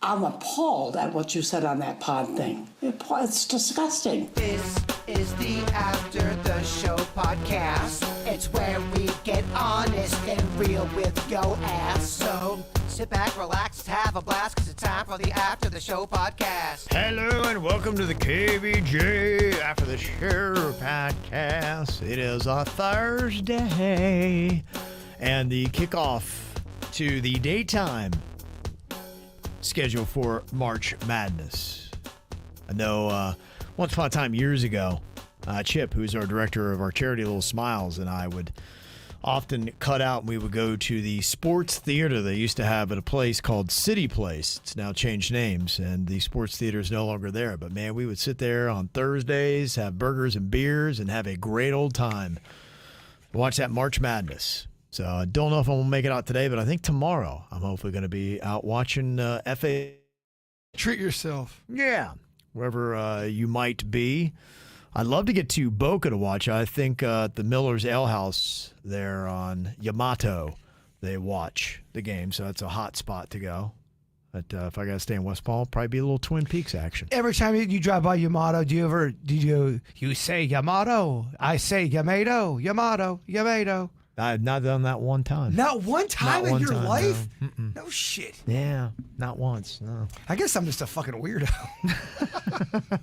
I'm appalled at what you said on that pod thing. It's disgusting. This is the After the Show podcast. It's where we get honest and real with yo ass. So sit back, relax, have a blast, because it's time for the After the Show podcast. Hello and welcome to the KVJ After the Show podcast. It is a Thursday and the kickoff to the daytime schedule for March Madness. I know once upon a time years ago, Chip, who's our director of our charity Little Smiles, and I would often cut out and we would go to the sports theater they used to have at a place called City Place. It's now changed names and the sports theater is no longer there. But man, we would sit there on Thursdays, have burgers and beers, and have a great old time. Watch that March Madness. So I don't know if I'm going to make it out today, but I think tomorrow I'm hopefully going to be out watching FA. Treat yourself. Yeah, wherever you might be. I'd love to get to Boca to watch. I think the Miller's Ale House there on Yamato, they watch the game, so that's a hot spot to go. But if I got to stay in West Palm, probably be a little Twin Peaks action. Every time you drive by Yamato, you say Yamato? I say Yamato, Yamato, Yamato. I've not done that one time. Not one time in your life? No. No shit. Yeah, not once, no. I guess I'm just a fucking weirdo.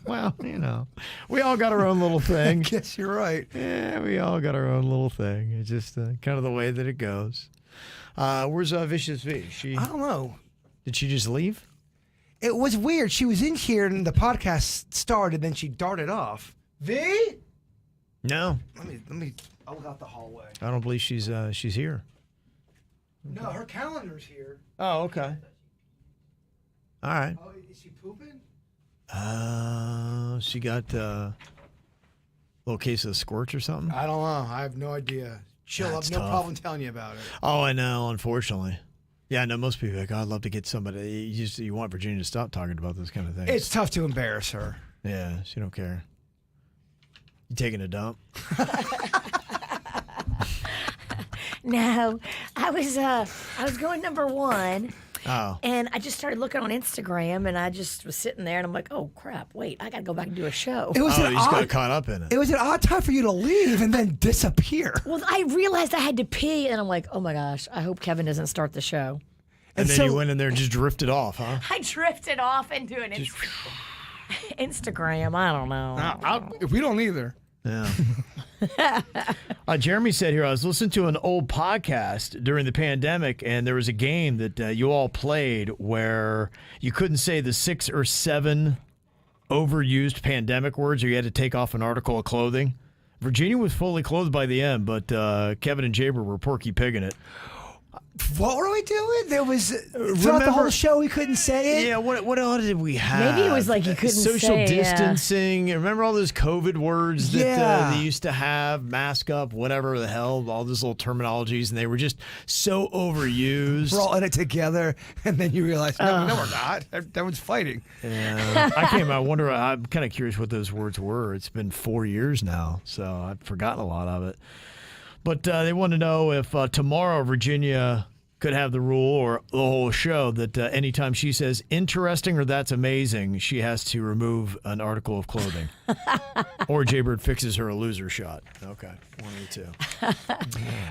Well, you know, we all got our own little thing. I guess you're right. Yeah, we all got our own little thing. It's just kind of the way that it goes. Where's Vicious V? I don't know. Did she just leave? It was weird. She was in here and the podcast started, then she darted off. V? No. Let me. I'll look out the hallway. I don't believe she's here. No, her calendar's here. Oh, okay. All right. Oh, is she pooping? She got a little case of squirts or something? I don't know. I have no idea. She'll That's have no tough. problem telling you about it. Oh, I know, unfortunately. Yeah, I know most people are like, oh, I'd love to get somebody. You want Virginia to stop talking about those kind of things. It's tough to embarrass her. Yeah, she don't care. You taking a dump? No, I was going number one. Oh. And I just started looking on Instagram, and I just was sitting there, and I'm like, oh, crap, wait, I got to go back and do a show. It was You just got caught up in it. It was an odd time for you to leave and then disappear. Well, I realized I had to pee, and I'm like, oh, my gosh, I hope Kevin doesn't start the show. And then so- you went in there and just drifted off, huh? I drifted off into an Instagram. I don't know. We don't either. Yeah. Jeremy said here, I was listening to an old podcast during the pandemic, and there was a game that you all played where you couldn't say the 6 or 7 overused pandemic words, or you had to take off an article of clothing. Virginia was fully clothed by the end, but Kevin and Jaber were Porky Pigging it. What were we doing? There was throughout the whole show we couldn't say it. Yeah, what else did we have? Maybe it was like you couldn't social say, distancing. Remember all those COVID words that Yeah. they used to have? Mask up, whatever the hell, all those little terminologies, and they were just so overused. We're all in it together, and then you realize, no, we're not. Everyone's fighting. Yeah. I wonder. I'm kind of curious what those words were. It's been 4 years now, so I've forgotten a lot of it. But they want to know if tomorrow Virginia could have the rule or the whole show that anytime she says interesting or that's amazing, she has to remove an article of clothing. Or Jaybird fixes her a loser shot. Okay, one of the two.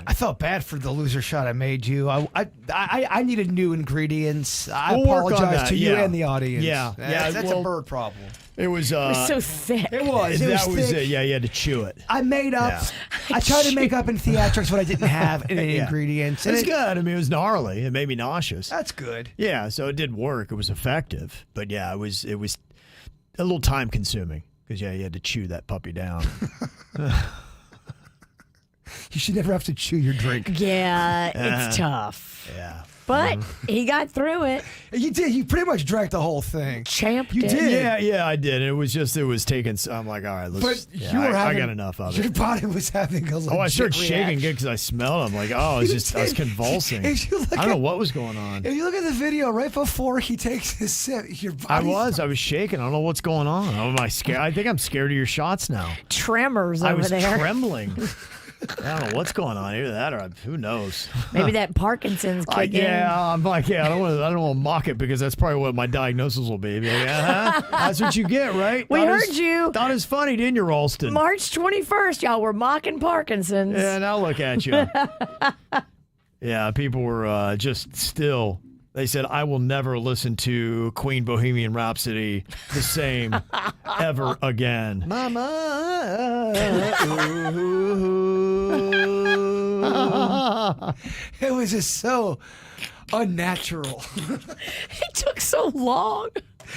I felt bad for the loser shot I made you. I needed new ingredients. I We'll work on apologize that, to you yeah. and the audience. Yeah. That's well, a bird problem. It was. It was so thick. It was. that was thick. it. Yeah, you had to chew it. I made up. Yeah. I tried to make up in theatrics what I didn't have in Yeah. ingredients. It's And good. I mean, it was gnarly. It made me nauseous. That's good. Yeah, so it did work. It was effective. But yeah, it was a little time consuming because you had to chew that puppy down. You should never have to chew your drink. Yeah, it's tough. Yeah. But he got through it. You did. You pretty much drank the whole thing. Champed You it. did. Yeah, I did. It was taking. I'm like, all right, let's. But Yeah, you were I having. got enough of Your it. body was having a legit Oh, I started shaking reaction. good because I smelled it. I'm like, oh, I was You convulsing. did. If you look I don't know at- what was going on. If you look at the video right before he takes his sip, your body. I was shaking. I don't know what's going on. Oh, am I scared? I think I'm scared of your shots now. Tremors I over was there. trembling. I don't know what's going on. Either that or who knows. Maybe that Parkinson's kicking. I'm like, I don't want to mock it because that's probably what my diagnosis will be. That's what you get, right? We heard you. Thought it was funny, didn't you, Ralston? March 21st, y'all were mocking Parkinson's. Yeah, now look at you. Yeah, people were just still. They said, I will never listen to Queen Bohemian Rhapsody the same ever again. Mama. It was just so unnatural. It took so long.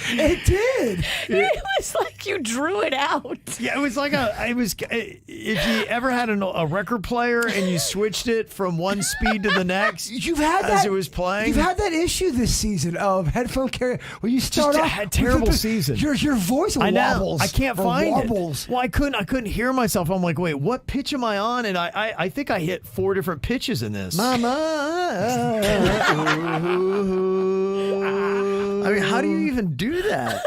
It did. It was like you drew it out. Yeah, it was like if you ever had a record player and you switched it from one speed to the next You've had as that, it was playing. You've had that issue this season of headphone carrier when you start Just off had terrible season. Your voice I know. wobbles. I can't or find wobbles. it. Well, I couldn't hear myself. I'm like, wait, what pitch am I on? And I think I hit 4 different pitches in this. Mama. I mean, how do you even do that?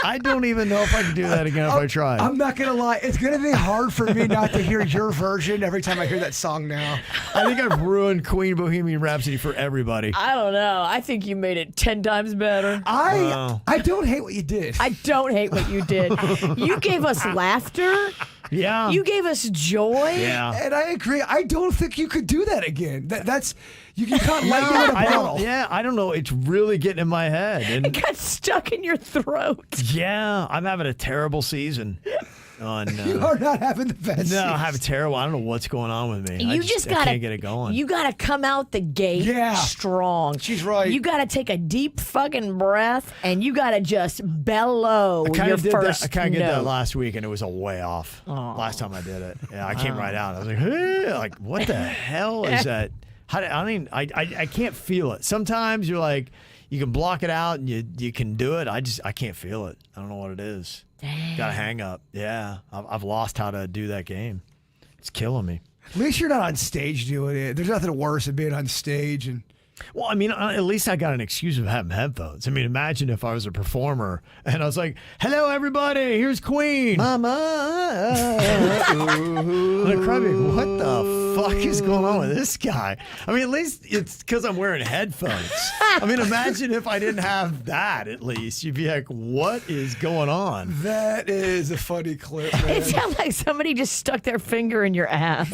I don't even know if I can do that again if I try. I'm not going to lie. It's going to be hard for me not to hear your version every time I hear that song now. I think I've ruined Queen Bohemian Rhapsody for everybody. I don't know. I think you made it 10 times better. I don't hate what you did. I don't hate what you did. You gave us laughter. Yeah. You gave us joy. Yeah. And I agree. I don't think you could do that again. That's you can't let go of the bottle. I don't know. It's really getting in my head. And It got stuck in your throat. yeah, I'm having a terrible season. You are not having the best. No, I season. have a terrible. I don't know what's going on with me. You I can't get it going. You gotta come out the gate strong. She's right. You gotta take a deep fucking breath and you gotta just bellow your first I kind of did that note. last week, and it was a way off. Last time I did it, yeah, I came right out. I was like, hey, like what the hell is that? I can't feel it. Sometimes you're like, you can block it out and you can do it. I can't feel it. I don't know what it is. Dang. Got a hang up. Yeah, I've lost how to do that game. It's killing me. At least you're not on stage doing it. There's nothing worse than being on stage and. Well, I mean, at least I got an excuse of having headphones. I mean, imagine if I was a performer and I was like, hello, everybody, here's Queen. Mama. Like, what the fuck is going on with this guy? I mean, at least it's because I'm wearing headphones. I mean, imagine if I didn't have that, at least. You'd be like, what is going on? That is a funny clip, man. It sounds like somebody just stuck their finger in your ass.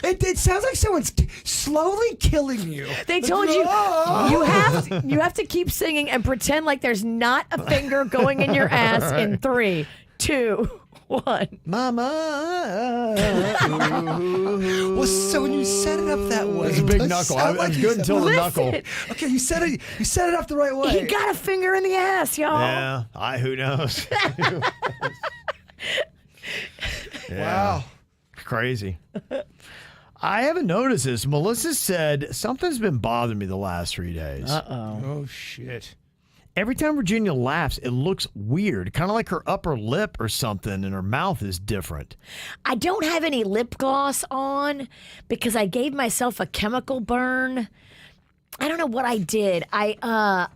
It sounds like someone's slowly killing you. They told you you have to keep singing and pretend like there's not a finger going in your ass in 3, 2, 1. Mama. Well, so when you set it up that way, It's a big does knuckle. sound I was you good said- until the Listen. knuckle. Okay, you set it up the right way. He got a finger in the ass, y'all. Yeah, who knows? Yeah. Wow. Crazy. I haven't noticed this. Melissa said something's been bothering me the last 3 days. Oh shit. Every time Virginia laughs, it looks weird, kind of like her upper lip or something, and her mouth is different. I don't have any lip gloss on because I gave myself a chemical burn. I don't know what I did. I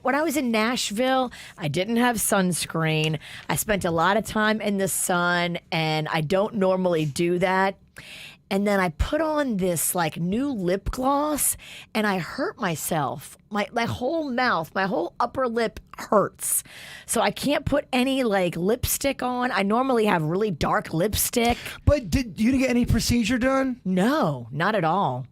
when I was in Nashville, I didn't have sunscreen. I spent a lot of time in the sun, and I don't normally do that. And then I put on this like new lip gloss and I hurt myself. My whole mouth, my whole upper lip hurts. So I can't put any like lipstick on. I normally have really dark lipstick. But did you get any procedure done? No, not at all.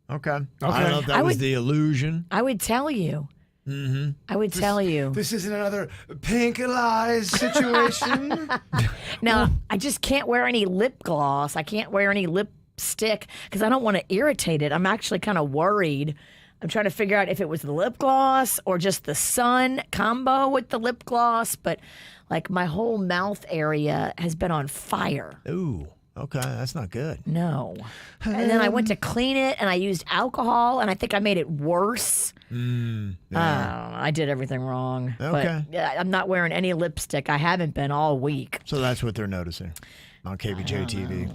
Okay. I don't know if that was the illusion. I would tell you. Mm-hmm. I would tell you. This isn't another pink eyes situation. No, I just can't wear any lip gloss. I can't wear any lipstick because I don't want to irritate it. I'm actually kind of worried. I'm trying to figure out if it was the lip gloss or just the sun combo with the lip gloss. But like my whole mouth area has been on fire. Ooh. Okay, that's not good. No. And then I went to clean it and I used alcohol and I think I made it worse. I did everything wrong. Okay. But I'm not wearing any lipstick. I haven't been all week. So that's what they're noticing on KVJ TV.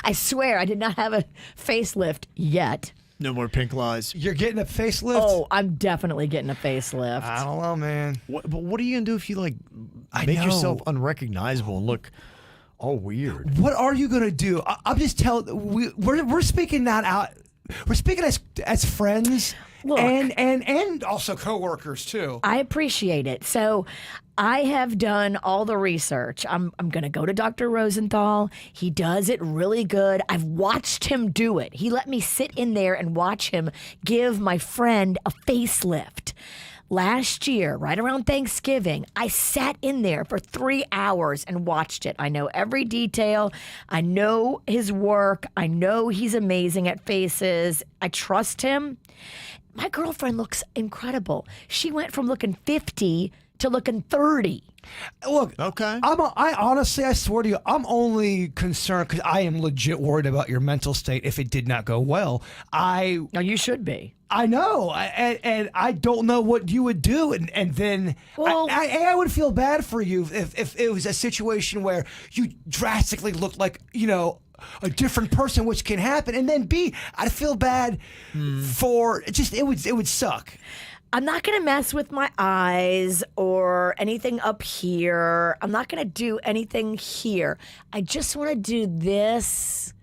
I swear I did not have a facelift yet. No more pink lies. You're getting a facelift? Oh, I'm definitely getting a facelift. I don't know, man. But what are you gonna do if you like I make know. yourself unrecognizable and look all weird? What are you gonna do? I'm just telling. We're speaking not out. We're speaking as friends. Look. And also coworkers too. I appreciate it. So I have done all the research. I'm going to go to Dr. Rosenthal. He does it really good. I've watched him do it. He let me sit in there and watch him give my friend a facelift. Last year, right around Thanksgiving, I sat in there for 3 hours and watched it. I know every detail. I know his work. I know he's amazing at faces. I trust him. My girlfriend looks incredible. She went from looking 50 to looking 30. Look, Okay. I honestly, I swear to you, I'm only concerned because I am legit worried about your mental state if it did not go well. No, you should be. I know, and I don't know what you would do, and then Well- I would feel bad for you if it was a situation where you drastically looked like, a different person, which can happen, and then B, I'd feel bad for it would suck. I'm not going to mess with my eyes or anything up here. I'm not going to do anything here. I just want to do this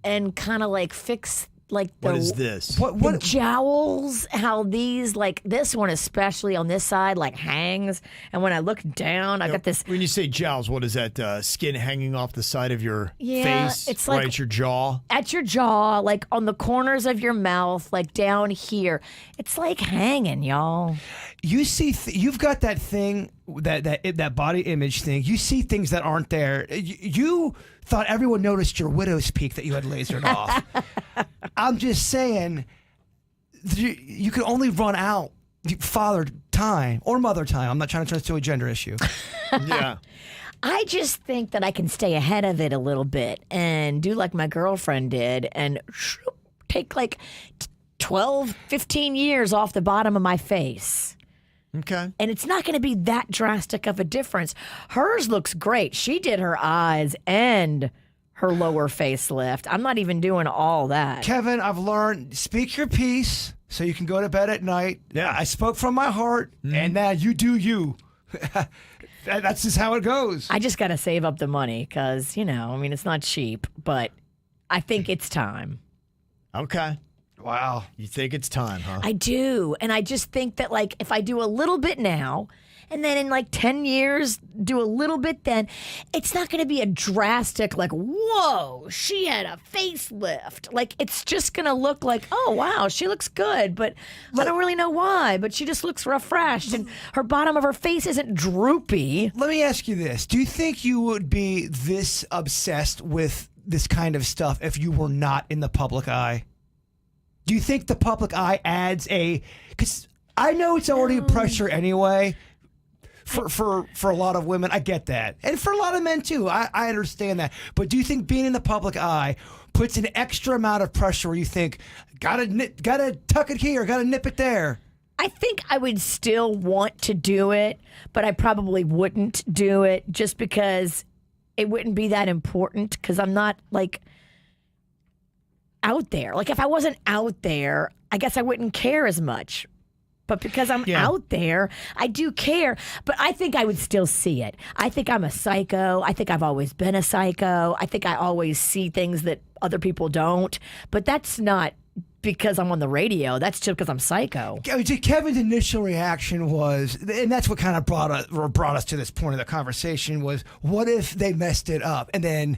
and kind of like fix like the What is this? the jowls, how these, like this one especially on this side, like hangs. And when I look down, I got this. When you say jowls, what is that? Skin hanging off the side of your Yeah, face? it's right like- at your jaw. At your jaw, like on the corners of your mouth, like down here. It's like hanging, y'all. You see, you've got that thing, that body image thing. You see things that aren't there. You thought everyone noticed your widow's peak that you had lasered off. I'm just saying, you can only run out father time or mother time. I'm not trying to turn this to a gender issue. Yeah. I just think that I can stay ahead of it a little bit and do like my girlfriend did and take like 12, 15 years off the bottom of my face. Okay. And it's not going to be that drastic of a difference. Hers looks great. She did her eyes and her lower facelift. I'm not even doing all that. Kevin, I've learned, speak your piece so you can go to bed at night. Yeah. I spoke from my heart, and now you do you. That's just how it goes. I just got to save up the money because, it's not cheap, but I think it's time. Okay. Wow. You think it's time, huh? I do. And I just think that, like, if I do a little bit now and then in like 10 years, do a little bit then, it's not going to be a drastic, like, whoa, she had a facelift. Like, it's just going to look like, oh, wow, she looks good. But I don't really know why. But she just looks refreshed and her bottom of her face isn't droopy. Let me ask you this. Do you think you would be this obsessed with this kind of stuff if you were not in the public eye? Do you think the public eye adds because I know it's already pressure anyway for a lot of women. I get that. And for a lot of men too. I understand that. But do you think being in the public eye puts an extra amount of pressure where you think, gotta tuck it here, gotta nip it there? I think I would still want to do it, but I probably wouldn't do it just because it wouldn't be that important because I'm not like out there. Like if I wasn't out there, I guess I wouldn't care as much. But because I'm out there, I do care. But I think I would still see it. I think I'm a psycho. I think I've always been a psycho. I think I always see things that other people don't. But that's not because I'm on the radio. That's just because I'm psycho. Kevin's initial reaction was, and that's what kind of brought us to this point of the conversation, was what if they messed it up? And then,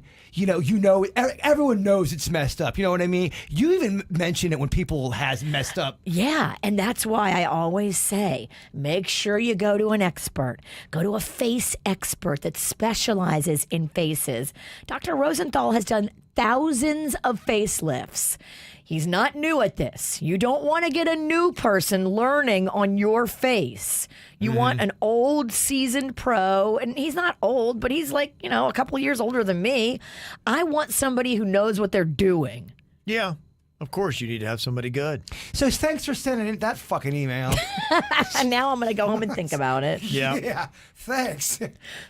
everyone knows it's messed up. You know what I mean? You even mention it when people has messed up. Yeah, and that's why I always say, make sure you go to an expert. Go to a face expert that specializes in faces. Dr. Rosenthal has done thousands of facelifts. He's not new at this. You don't want to get a new person learning on your face. You want an old, seasoned pro, and he's not old, but he's like, a couple years older than me. I want somebody who knows what they're doing. Yeah. Of course, you need to have somebody good. So thanks for sending in that fucking email. And now I'm going to go home and think about it. Yeah. Yeah, thanks.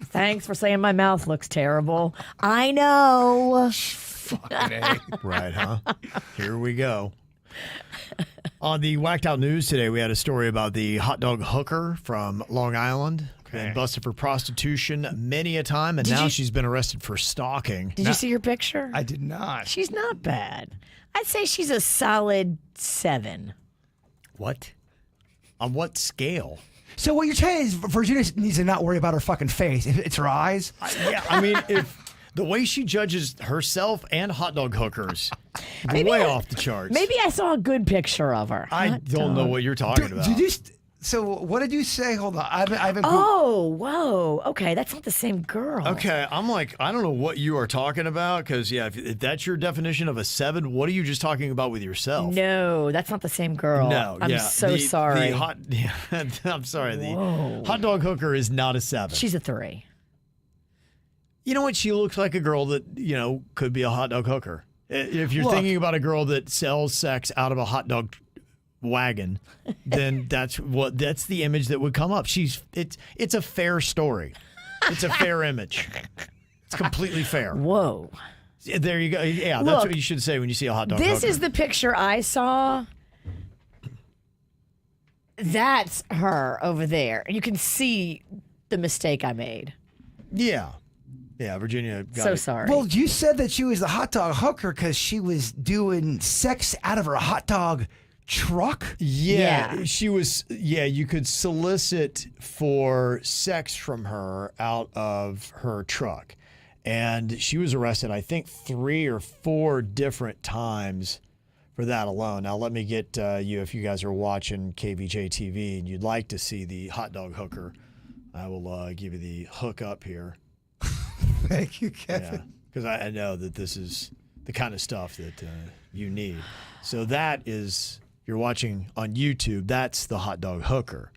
Thanks for saying my mouth looks terrible. I know. Fucking A. Right, huh? Here we go. On the Whacked Out News today, we had a story about the hot dog hooker from Long Island. Been busted for prostitution many a time, and now she's been arrested for stalking. Did you see her picture? I did not. She's not bad. I'd say she's a solid 7. What? On what scale? So what you're saying is Virginia needs to not worry about her fucking face. It's her eyes. I mean, if the way she judges herself and hot dog hookers, way off the charts. Maybe I saw a good picture of her. I don't know what you're talking about. So what did you say? Hold on. I haven't. Oh, whoa. Okay, that's not the same girl. Okay, I'm like, I don't know what you are talking about because, yeah, if that's your definition of a 7, what are you just talking about with yourself? No, that's not the same girl. No, I'm so sorry. I'm sorry. The hot dog hooker is not a 7. She's a 3. You know what? She looks like a girl that, could be a hot dog hooker. If you're thinking about a girl that sells sex out of a hot dog wagon, then that's the image that would come up. It's a fair story. It's a fair image. It's completely fair. Whoa. There you go. Yeah, that's what you should say when you see a hot dog hooker. This is the picture I saw. That's her over there. And you can see the mistake I made. Yeah. Yeah, Virginia got So it. sorry. Well, you said that she was the hot dog hooker because she was doing sex out of her hot dog truck. Yeah, she was. Yeah, you could solicit for sex from her out of her truck. And she was arrested, I think, 3 or 4 different times for that alone. Now, let me get you, if you guys are watching KVJ TV and you'd like to see the hot dog hooker, I will give you the hook up here. Thank you, Kevin. Yeah, because I know that this is the kind of stuff that you need. So that is, you're watching on YouTube, that's the hot dog hooker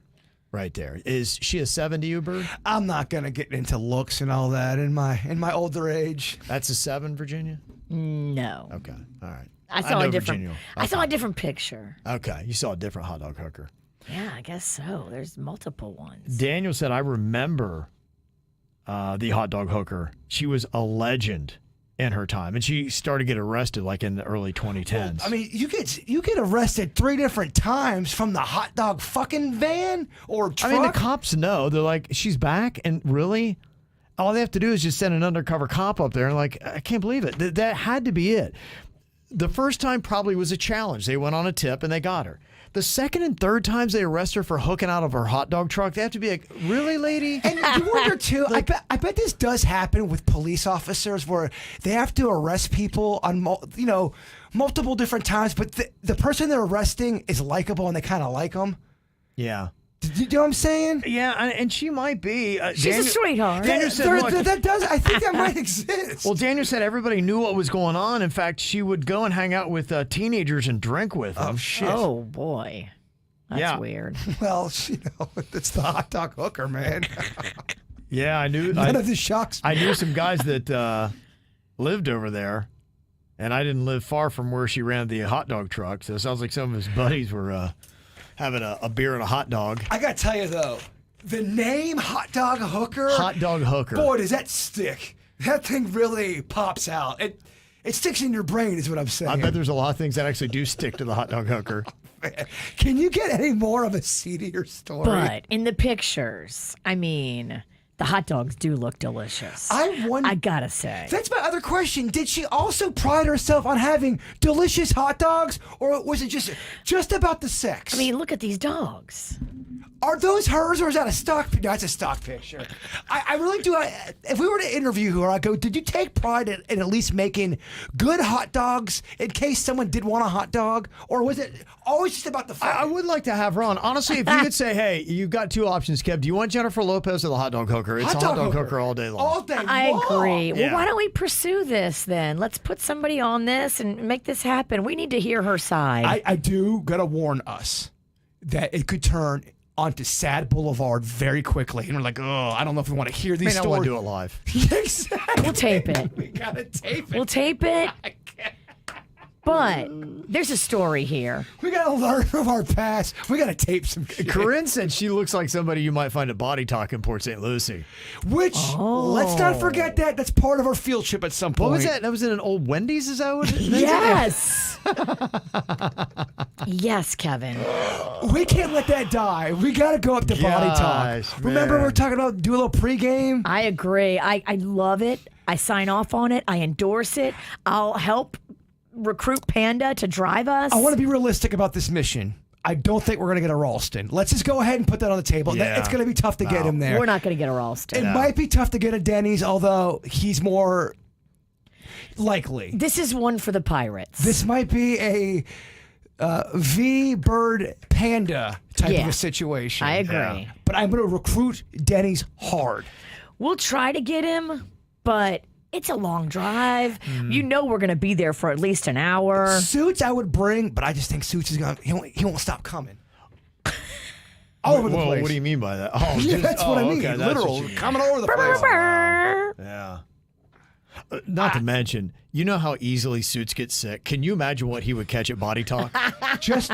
right there. Is she a 7 to you, Bird? I'm not gonna get into looks and all that in my older age. That's a 7, Virginia? No. Okay, all right. I saw know a different. Virginia. I saw a different picture. Okay, you saw a different hot dog hooker. Yeah, I guess so. There's multiple ones. Daniel said, I remember the hot dog hooker. She was a legend in her time, and she started to get arrested like in the early 2010s. I mean, you get arrested 3 different times from the hot dog fucking van or truck. I mean, the cops know. They're like, she's back, and really, all they have to do is just send an undercover cop up there, and like, I can't believe it. That had to be it. The first time probably was a challenge. They went on a tip, and they got her. The second and third times they arrest her for hooking out of her hot dog truck, they have to be like, really, lady? And you wonder too. I bet this does happen with police officers where they have to arrest people on multiple different times, but the person they're arresting is likable and they kind of like them. Yeah. You know what I'm saying? Yeah, and she might be. She's a sweetheart. Daniel said, that does. I think that might exist. well, Daniel said everybody knew what was going on. In fact, she would go and hang out with teenagers and drink with them. Oh shit! Oh boy, that's Yeah. weird. Well, it's the hot dog hooker, man. Yeah, I knew. None of this shocks me. I knew some guys that lived over there, and I didn't live far from where she ran the hot dog truck. So it sounds like some of his buddies were having a beer and a hot dog. I gotta tell you though, the name hot dog hooker. Hot dog hooker. Boy, does that stick. That thing really pops out. It sticks in your brain, is what I'm saying. I bet there's a lot of things that actually do stick to the hot dog hooker. Can you get any more of a seedier story? But in the pictures, I mean, the hot dogs do look delicious. I gotta say. That's my other question. Did she also pride herself on having delicious hot dogs, or was it just about the sex? I mean, look at these dogs. Are those hers, or is that a stock? No, that's a stock picture. I really do. If we were to interview her, I'd go, did you take pride in at least making good hot dogs in case someone did want a hot dog? Or was it always just about the fun? I would like to have her on. Honestly, if you could say, hey, you've got 2 options, Kev. Do you want Jennifer Lopez or the hot dog hooker? It's a hot dog hooker all day long. All day long. I agree. Yeah. Well, why don't we pursue this then? Let's put somebody on this and make this happen. We need to hear her side. I do gotta warn us that it could turn onto Sad Boulevard very quickly, and we're like, oh, I don't know if we want to hear these I stories. want to do it live. Exactly. We'll tape it. We gotta tape it. We'll tape it. But there's a story here. We gotta learn from our past. We gotta tape some. Corinne said she looks like somebody you might find at Body Talk in Port St. Lucie. Which let's not forget that that's part of our field trip at some point. What was that? That was in an old Wendy's. Is that what? Yes. Yes, Kevin. We can't let that die. We gotta go up to Body Gosh, Talk. Remember, man. we're talking about do a little pregame. I agree. I love it. I sign off on it. I endorse it. I'll help recruit Panda to drive us. I want to be realistic about this mission. I don't think we're going to get a Ralston. Let's just go ahead and put that on the table. Yeah. It's going to be tough to get him there. We're not going to get a Ralston. It might be tough to get a Denny's, although he's more likely. This is one for the Pirates. This might be a V Bird Panda type of Yeah. a situation. I agree. Yeah. But I'm going to recruit Denny's hard. We'll try to get him, but it's a long drive. You know we're going to be there for at least an hour. Suits I would bring, but I just think Suits is going to, he won't stop coming. All over the Whoa, place. what do you mean by that? Oh, Yeah, that's what I mean. okay, that's what Literal, you mean. coming all over the place. Yeah. Not to mention, you know how easily Suits get sick. Can you imagine what he would catch at Body Talk? Just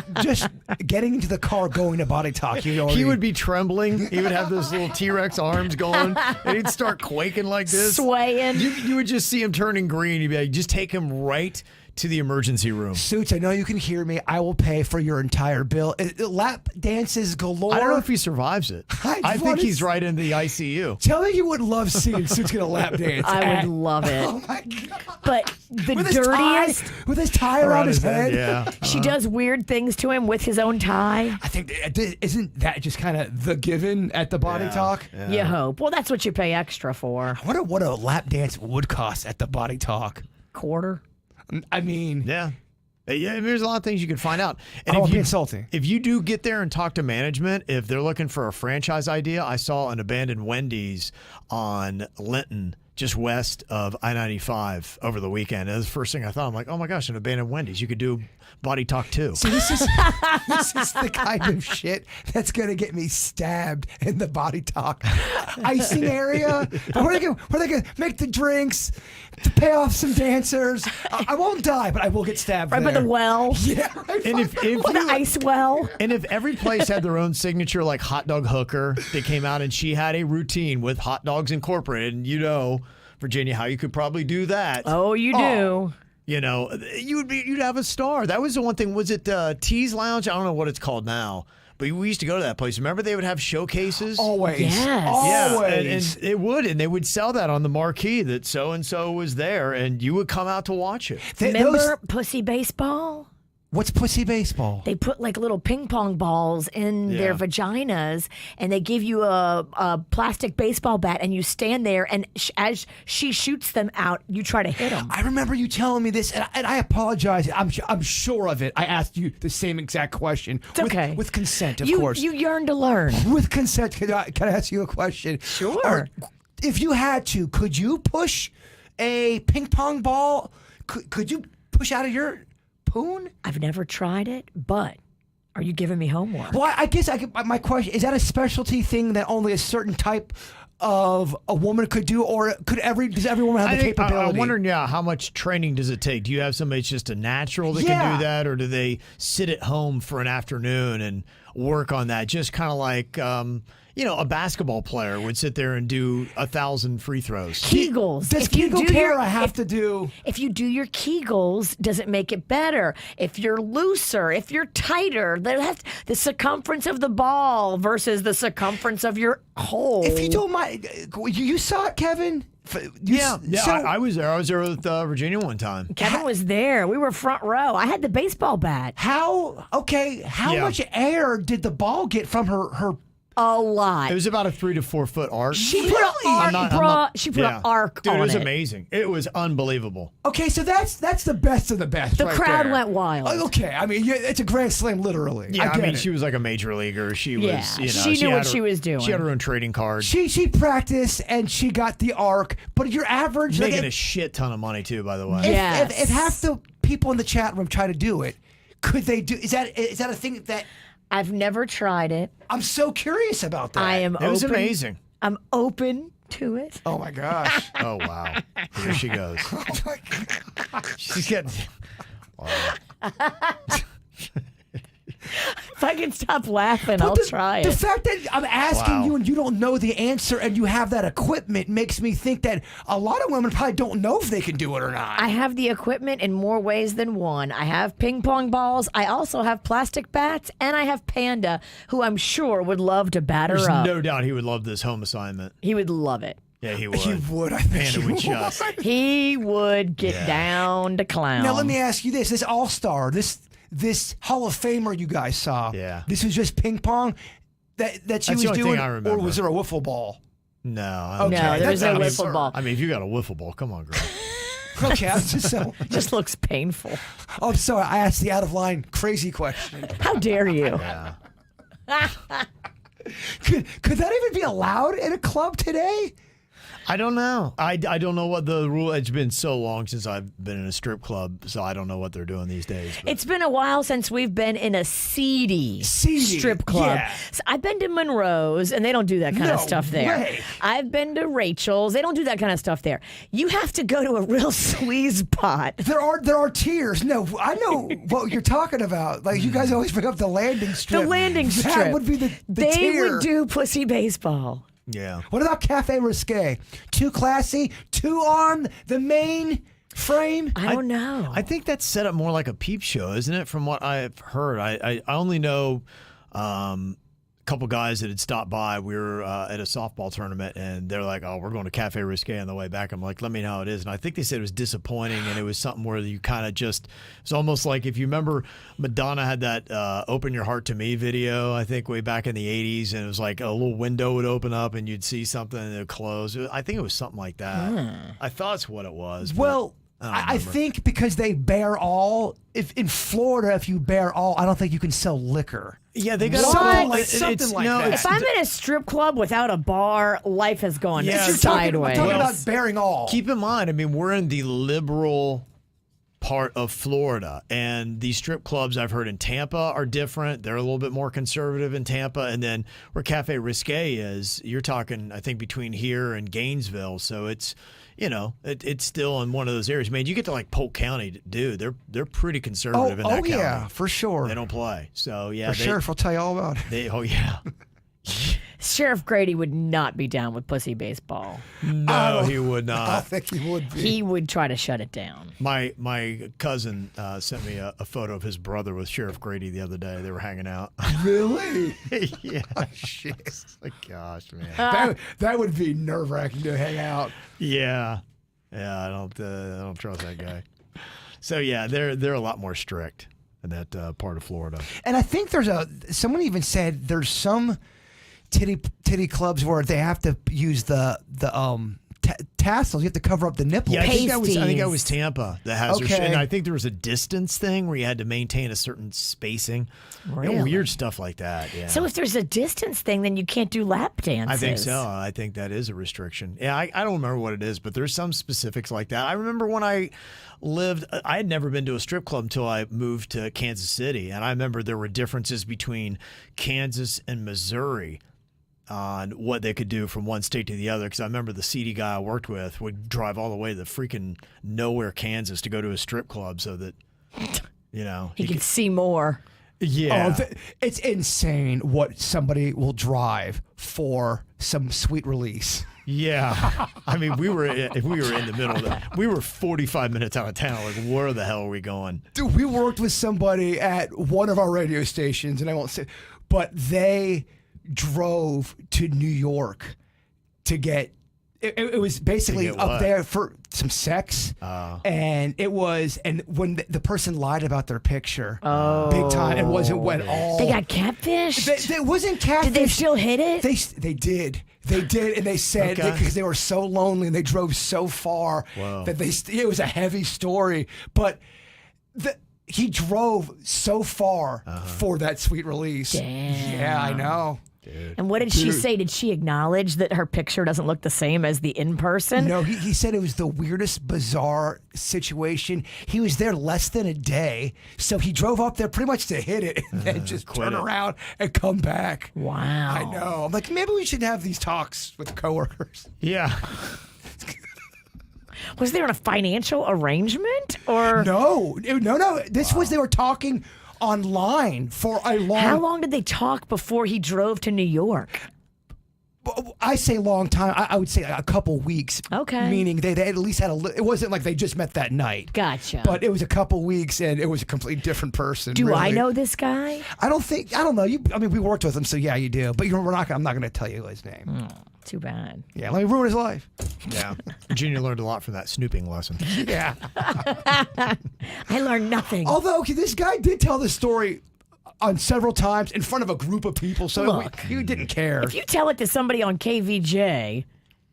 getting into the car, going to Body Talk. He would be trembling. He would have those little T-Rex arms going, and he'd start quaking like this. Swaying. You would just see him turning green. You'd be like, just take him right to the emergency room. Suits, I know you can hear me. I will pay for your entire bill. Lap dances galore. I don't know if he survives it. I think he's right in the ICU. Tell me you would love seeing Suits get a lap dance. I would love it. Oh my God. But the With his tie, dirtiest, with his tie around his head. Yeah. she does weird things to him with his own tie. I think, isn't that just kind of the given at the Body Talk? Yeah. You hope. Well, that's what you pay extra for. I wonder what a lap dance would cost at the Body Talk. Quarter. I mean, Yeah. Yeah, I mean, there's a lot of things you can find out. I don't want to be insulting. If you do get there and talk to management, if they're looking for a franchise idea, I saw an abandoned Wendy's on Linton, just west of I-95 over the weekend. That was the first thing I thought. I'm like, oh my gosh, an abandoned Wendy's. You could do Body Talk too. See, this is the kind of shit that's gonna get me stabbed in the Body Talk icing area. Where are they gonna make the drinks to pay off some dancers? I won't die, but I will get stabbed. Right by there. the well. Yeah, right. And if What an ice well. And if every place had their own signature, like Hot Dog Hooker, that came out and she had a routine with hot dogs incorporated, and you know, Virginia, how you could probably do that. Oh, you do. You know, you'd have a star. That was the one thing. Was it Tease Lounge? I don't know what it's called now, but we used to go to that place. Remember, they would have showcases. Always. Yes. Yeah, Always. and it would, and they would sell that on the marquee that so and so was there, and you would come out to watch it. Remember Pussy Baseball? What's pussy baseball? They put like little ping pong balls in their Yeah. vaginas, and they give you a plastic baseball bat, and you stand there, and as she shoots them out, you try to hit them. I remember you telling me this, and I apologize. I'm sure of it. I asked you the same exact question. It's okay. With consent, of you, course. You yearn to learn. With consent, can I ask you a question? Sure. If you had to, could you push a ping pong ball? Could you push out of your poon? I've never tried it, but are you giving me homework? Well, I guess my question is that a specialty thing that only a certain type of a woman could do, or does every woman have the capability? I'm wondering, how much training does it take? Do you have somebody that's just a natural that Yeah. can do that, or do they sit at home for an afternoon and work on that? Just kind of like, a basketball player would sit there and do 1,000 free throws. Kegels. Does If you Kegel do care? your- I have to do. If you do your Kegels, does it make it better? If you're looser, if you're tighter, the circumference of the ball versus the circumference of your hole. If you don't mind, you saw it, Kevin. I was there. I was there with Virginia one time. Kevin was there. We were front row. I had the baseball bat. How Yeah. much air did the ball get from her? A lot. It was about a 3 to 4 foot arc. She put an arc, she put an arc Dude, on it was it. amazing. It was unbelievable. Okay, so that's the best of the best. The right crowd there. went wild. Okay, I mean it's a grand slam, literally. Yeah, I get it. she was like a major leaguer. She was, Yeah, she knew had what she was doing. She had her own trading card. She practiced and she got the arc, but your average Making like, a shit ton of money too, by the way. Yeah. if half the people in the chat room try to do it, could they do? Is that a thing that I've never tried it. I'm so curious about that? I am It was open. amazing. I'm open to it. Oh my gosh. Oh wow. Here she goes. Oh my God. She's getting If I can stop laughing, I'll try The it. fact that I'm asking you and you don't know the answer and you have that equipment makes me think that a lot of women probably don't know if they can do it or not. I have the equipment in more ways than one. I have ping pong balls. I also have plastic bats, and I have Panda, who I'm sure would love to batter There's up. no doubt he would love this home assignment. He would love it. Yeah, he would. He would, I think. Panda he would just. He would get down to clown. Now let me ask you this: this All-Star, this Hall of Famer you guys saw. Yeah. This was just ping pong that she That's was the only thing doing, I or remember. was there a wiffle ball? No. I Okay, don't No, think- there's no I mean, wiffle ball. I mean, if you got a wiffle ball, come on, girl. Okay, I'm just so. Just looks painful. Oh, sorry, I asked the out of line crazy question. How dare you? Yeah. Could that even be allowed in a club today? I don't know. I don't know what the rule. It's been so long since I've been in a strip club, so I don't know what they're doing these days. But It's been a while since we've been in a seedy Seedy, strip club. yeah. So I've been to Monroe's, and they don't do that kind No of stuff there. way. I've been to Rachel's. They don't do that kind of stuff there. You have to go to a real squeeze pot. There are tiers. No, I know what you're talking about. Like you guys always bring up the landing strip. The landing strip. That would be the They tier. would do pussy baseball. yeah. What about Cafe Risque? Too classy, too on the main frame. I don't know. I think that's set up more like a peep show, isn't it? From what I've heard, I only know a couple guys that had stopped by. We were at a softball tournament, and they're like, "Oh, we're going to Cafe Risque on the way back." I'm like, "Let me know how it is." And I think they said it was disappointing, and it was something where you kind of just. It's almost like if you remember, Madonna had that "Open Your Heart to Me" video. I think way back in the '80s, and it was like a little window would open up, and you'd see something, and it would close. I think it was something like that. I thought it's what it was. but Well, I don't I remember. think because they bear all. If in Florida, if you bear all, I don't think you can sell liquor. Yeah, they got Something like that. if I'm in a strip club without a bar, life has gone Yeah, I'm talking sideways. about bearing all. Keep in mind, I mean, we're in the liberal part of Florida, and these strip clubs I've heard in Tampa are different. They're a little bit more conservative in Tampa, and then where Cafe Risque is, you're talking, I think, between here and Gainesville. So it's, it's still in one of those areas. Man, you get to like Polk County, dude. They're pretty conservative in that county. yeah, for sure. They don't play. So yeah, Sheriff will tell you all about it. Oh yeah. Sheriff Grady would not be down with pussy baseball. No, he would I not. think he would be. He would try to shut it down. My cousin sent me a photo of his brother with Sheriff Grady the other day. They were hanging out. Really? Yeah. Shit. Like, gosh, man. That would be nerve wracking to hang out. Yeah. Yeah, I don't trust that guy. So yeah, they're a lot more strict in that part of Florida. And I think someone even said there's some titty clubs where they have to use the tassels. You have to cover up the nipples. Yeah, I think that was Pasties. Tampa that has Okay. and I think there was a distance thing where you had to maintain a certain spacing. Really? Weird stuff like that. Yeah. So if there's a distance thing, then you can't do lap dances. I think so. I think that is a restriction. Yeah, I don't remember what it is, but there's some specifics like that. I remember when I had never been to a strip club until I moved to Kansas City, and I remember there were differences between Kansas and Missouri on what they could do from one state to the other. Because I remember the seedy guy I worked with would drive all the way to the freaking nowhere, Kansas, to go to a strip club so that, He could see more. yeah. Oh, it's insane what somebody will drive for some sweet release. Yeah, I mean, if we were in the middle of we were 45 minutes out of town. Like, where the hell are we going? Dude, we worked with somebody at one of our radio stations, and I won't say, but they drove to New York to get. It was basically To get up what? there for some sex, and when the person lied about their picture, big time, it wasn't went all. They got catfished? It wasn't catfish. Did they still hit it? They did, and they said Okay. because they were so lonely and they drove so far Wow. that it was a heavy story. But he drove so far for that sweet release. Damn. Yeah, I know. And what did she say? Did she acknowledge that her picture doesn't look the same as the in person? No, he said it was the weirdest, bizarre situation. He was there less than a day, so he drove up there pretty much to hit it and then just turn it. around and come back. Wow. I know. I'm like, maybe we should have these talks with coworkers. Yeah, Was there a financial arrangement or No. This was, they were talking online for a long. how long did they talk before he drove to New York? I say long time. I would say a couple weeks. Okay. Meaning they at least had it wasn't like they just met that night. Gotcha. But it was a couple weeks, and it was a completely different person. Do I really. know this guy? I don't know. We worked with him, so yeah, you do. But I'm not going to tell you his name. Too bad. Yeah, let me ruin his life. Yeah. Virginia learned a lot from that snooping lesson. Yeah. I learned nothing. Although this guy did tell the story on several times in front of a group of people, so Look, you didn't care. If you tell it to somebody on KVJ,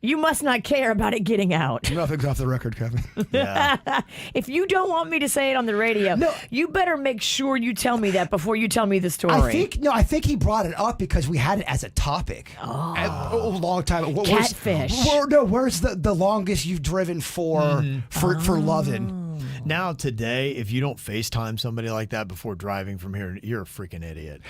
you must not care about it getting out. Nothing's off the record, Kevin. Yeah. If you don't want me to say it on the radio, No. you better make sure you tell me that before you tell me the story. I think he brought it up because we had it as a topic a long time. Catfish. Where's the longest you've driven for loving? Now today, if you don't FaceTime somebody like that before driving from here, you're a freaking idiot.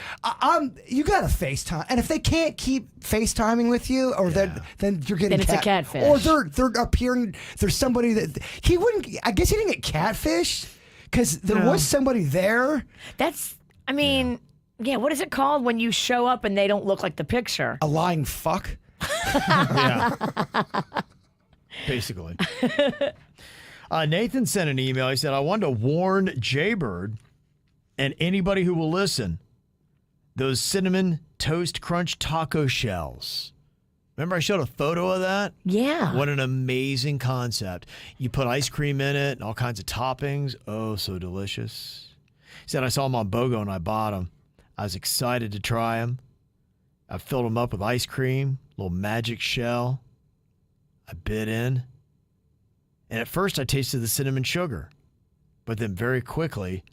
You got to FaceTime, and if they can't keep FaceTiming with you, or then you're getting Then it's a catfish. or they're appearing. There's somebody that he wouldn't. I guess he didn't get catfished because there was somebody there. That's, what is it called when you show up and they don't look like the picture? A lying fuck. Yeah. Basically. Nathan sent an email. He said, I wanted to warn Jaybird and anybody who will listen, those cinnamon toast crunch taco shells. Remember I showed a photo of that? Yeah. What an amazing concept. You put ice cream in it and all kinds of toppings. Oh, so delicious. He said, I saw them on BOGO and I bought them. I was excited to try them. I filled them up with ice cream, little magic shell. I bit in. And at first I tasted the cinnamon sugar. But then very quickly,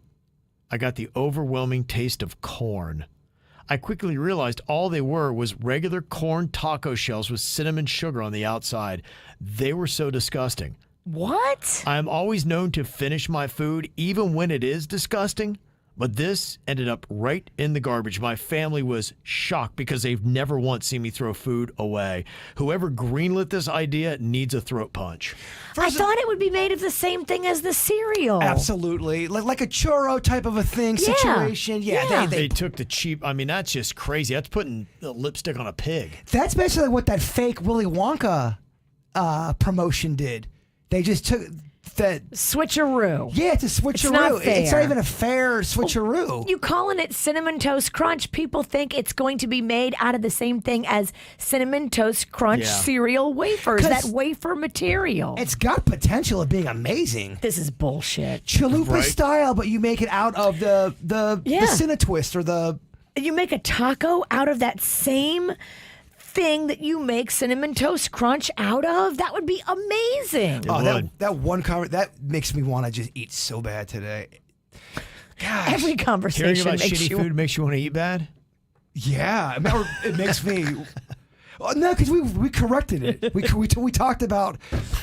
I got the overwhelming taste of corn. I quickly realized all they were was regular corn taco shells with cinnamon sugar on the outside. They were so disgusting. What? I am always known to finish my food even when it is disgusting, but this ended up right in the garbage. My family was shocked because they've never once seen me throw food away. Whoever greenlit this idea needs a throat punch. I thought it would be made of the same thing as the cereal. Absolutely, like a churro type of a thing Yeah. situation. Yeah, Yeah. They took the cheap, that's just crazy. That's putting lipstick on a pig. That's basically what that fake Willy Wonka promotion did. They just took that. Switcheroo. Yeah, it's a switcheroo. It's not It's not fair. even a fair switcheroo. You calling it Cinnamon Toast Crunch, people think it's going to be made out of the same thing as Cinnamon Toast Crunch Yeah. cereal wafers, 'Cause that wafer material. It's got potential of being amazing. This is bullshit. Chalupa Right. style, but you make it out of the Yeah. Cinnatwist or the. You make a taco out of that same thing that you make Cinnamon Toast Crunch out of? That would be amazing. Oh, would. that one comment that makes me want to just eat so bad today. Gosh. Every Hearing conversation about makes shitty you. food makes you want to eat bad? Yeah, it makes me. Oh, no, because we corrected it. We talked about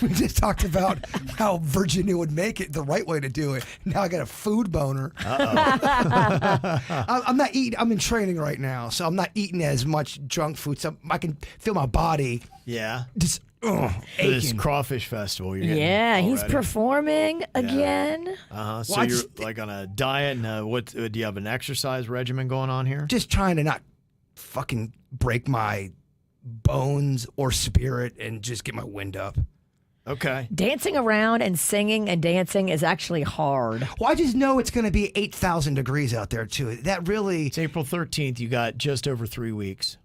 just talked about how Virginia would make it the right way to do it. Now I got a food boner. I'm not eating. I'm in training right now, so I'm not eating as much junk food. So I can feel my body Yeah. just For this aching. crawfish festival. You're getting Yeah, he's already. performing again. So Well, I you're just- like on a diet, and what do you have an exercise regimen going on here? Just trying to not fucking break my bones or spirit and just get my wind up. Okay. Dancing around and singing and dancing is actually hard. Well, I just know it's going to be 8,000 degrees out there too. That really, It's April 13th. You got just over 3 weeks.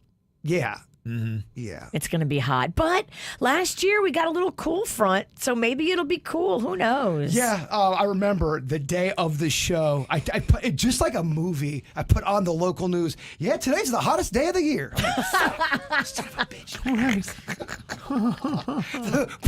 yeah. Mm-hmm. Yeah. It's going to be hot. But last year we got a little cool front, so maybe it'll be cool. Who knows? Yeah, I remember the day of the show. I put it just like a movie. I put on the local news. Yeah, today's the hottest day of the year. I'm like, son of a bitch.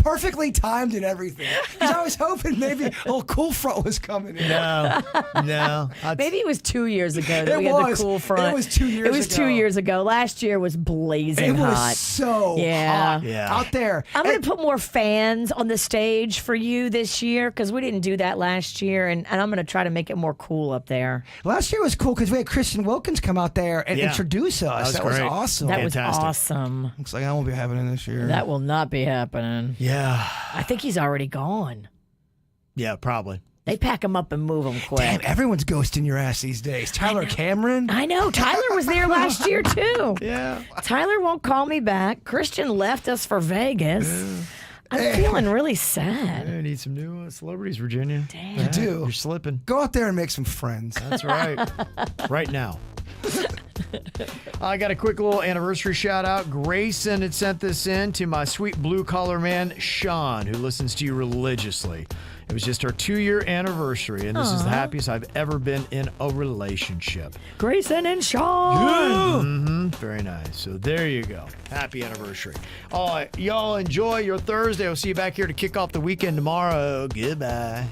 Perfectly timed and everything. Because I was hoping maybe a little cool front was coming in. No. Maybe it was 2 years ago that It we had was. the cool front. It was 2 years It was ago. 2 years ago. Last year was blazing too it hot. was so Yeah. hot Yeah. out there. I'm going to put more fans on the stage for you this year because we didn't do that last year, and I'm going to try to make it more cool up there. Last year was cool because we had Christian Wilkins come out there and Yeah. introduce us. That was great. awesome. That was Fantastic. awesome. Looks like I won't be having it this year. That will not be happening. Yeah. I think he's already gone. Yeah, probably. They pack him up and move him quick. Damn, everyone's ghosting your ass these days. Tyler Cameron. I know. Tyler was there last year, too. Yeah. Tyler won't call me back. Christian left us for Vegas. I'm feeling really sad. I need some new celebrities, Virginia. Damn. You do. You're slipping. Go out there and make some friends. That's right. Right now. I got a quick little anniversary shout out. Grayson had sent this in to my sweet blue collar man, Sean, who listens to you religiously. It was just our 2-year anniversary, and this is the happiest I've ever been in a relationship. Grayson and Sean. Very nice. So there you go. Happy anniversary. All right, y'all enjoy your Thursday. We'll see you back here to kick off the weekend tomorrow. Goodbye.